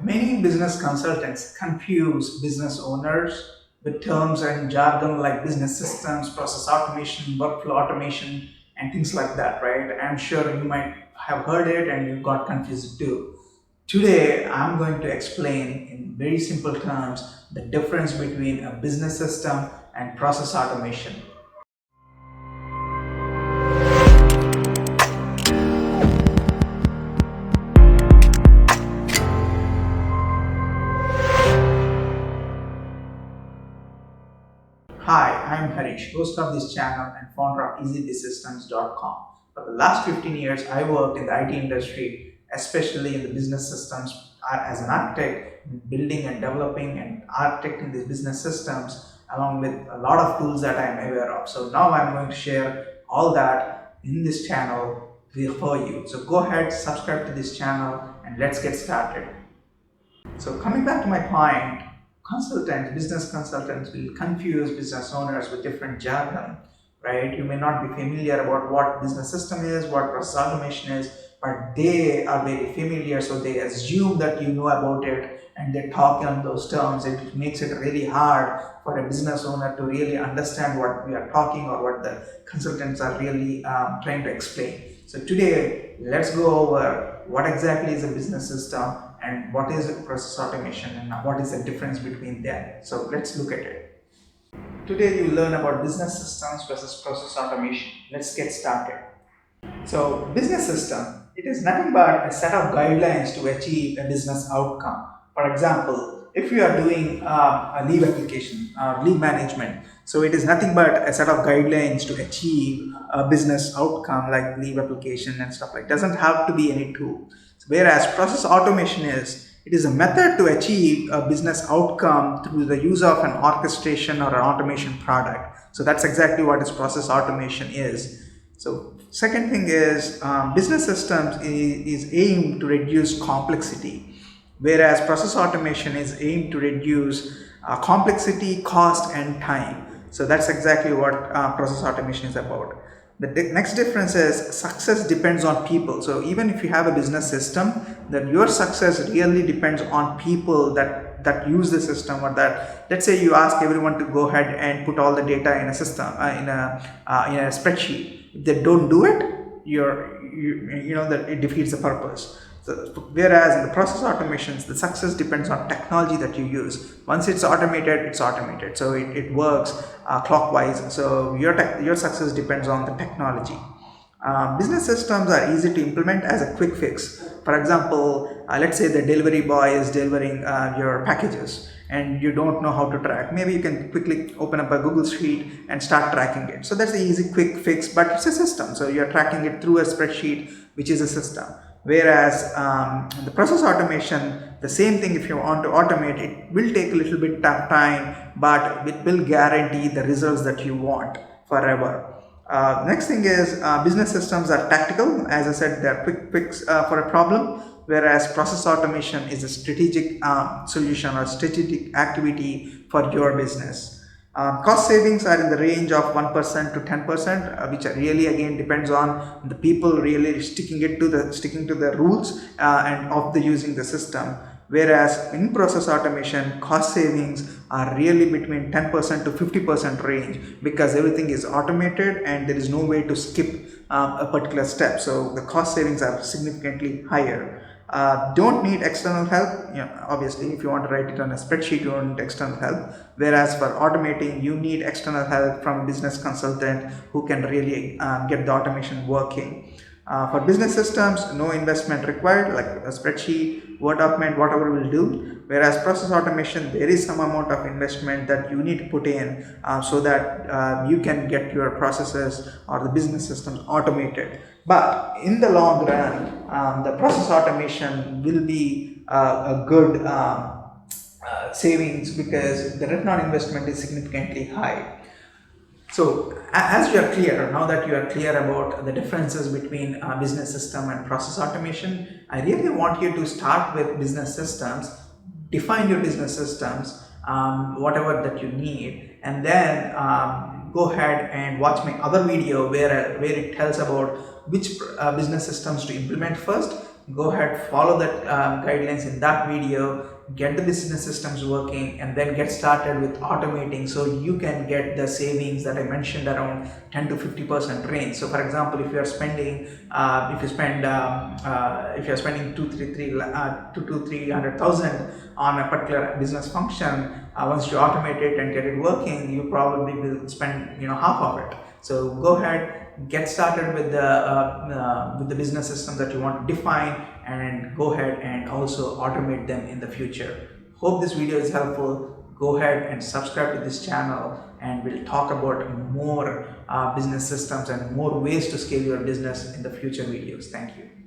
Many business consultants confuse business owners with terms and jargon like business systems, process automation, workflow automation, and things like that, right? I'm sure you might have heard it and you got confused too. Today, I'm going to explain in very simple terms the difference between a business system and process automation. Hi, I'm Harish, host of this channel and founder of EasyBizSystems.com. For the last 15 years, I worked in the IT industry, especially in the business systems as an architect, building and developing and architecting these business systems, along with a lot of tools that I am aware of. So now I'm going to share all that in this channel for you. So go ahead, subscribe to this channel, and let's get started. So coming back to my point, business consultants will confuse business owners with different jargon, right? You may not be familiar about what business system is, what process automation is, but they are very familiar, so they assume that you know about it and they talk on those terms. It makes it really hard for a business owner to really understand what we are talking or what the consultants are really trying to explain. So today, let's go over what exactly is a business system and what is process automation and what is the difference between them. So let's look at it. Today you learn about business systems versus process automation. Let's get started. So business system, it is nothing but a set of guidelines to achieve a business outcome. For example, if you are doing a leave application, leave management, so it is nothing but a set of guidelines to achieve a business outcome like leave application and stuff like. It doesn't have to be any tool. Whereas process automation is, it is a method to achieve a business outcome through the use of an orchestration or an automation product. So that's exactly what this process automation is. So second thing is business systems is aimed to reduce complexity, whereas process automation is aimed to reduce complexity, cost, and time. So that's exactly what process automation is about. The next difference is success depends on people. So even if you have a business system, then your success really depends on people that use the system, or that, let's say you ask everyone to go ahead and put all the data in a system, in a spreadsheet. If they don't do it, you know that it defeats the purpose. So, whereas in the process automations, the success depends on technology that you use. Once it's automated, it's automated. So it works clockwise. So your success depends on the technology. Business systems are easy to implement as a quick fix. For example, let's say the delivery boy is delivering your packages and you don't know how to track. Maybe you can quickly open up a Google Sheet and start tracking it. So that's the easy quick fix, but it's a system. So you're tracking it through a spreadsheet, which is a system. Whereas the process automation, the same thing, if you want to automate, it will take a little bit of time, but it will guarantee the results that you want forever. Next thing is business systems are tactical. As I said, they're quick fix for a problem, whereas process automation is a strategic solution or strategic activity for your business. Cost savings are in the range of 1% to 10%, which really again depends on the people really sticking to the rules and of the using the system. Whereas in process automation, cost savings are really between 10% to 50% range, because everything is automated and there is no way to skip a particular step. So the cost savings are significantly higher. Don't need external help. Obviously, if you want to write it on a spreadsheet, you don't need external help. Whereas for automating, you need external help from a business consultant who can really get the automation working. For business systems, no investment required, like a spreadsheet, Word document, whatever will do. Whereas process automation, there is some amount of investment that you need to put in so that you can get your processes or the business systems automated. But in the long run, the process automation will be a good savings, because the return on investment is significantly high. So as you are clear, now that you are clear about the differences between business system and process automation, I really want you to start with business systems, define your business systems, whatever that you need, and then go ahead and watch my other video where it tells about which business systems to implement first, Go ahead, follow that guidelines in that video, get the business systems working, and then get started with automating so you can get the savings that I mentioned around 10 to 50% range. So for example, if you are spending if you're spending 2 to 300,000 on a particular business function, once you automate it and get it working, you probably will spend half of it. So go ahead, get started with the business system that you want to define, and go ahead and also automate them in the future. Hope this video is helpful. Go ahead and subscribe to this channel, and we'll talk about more business systems and more ways to scale your business in the future videos. Thank you.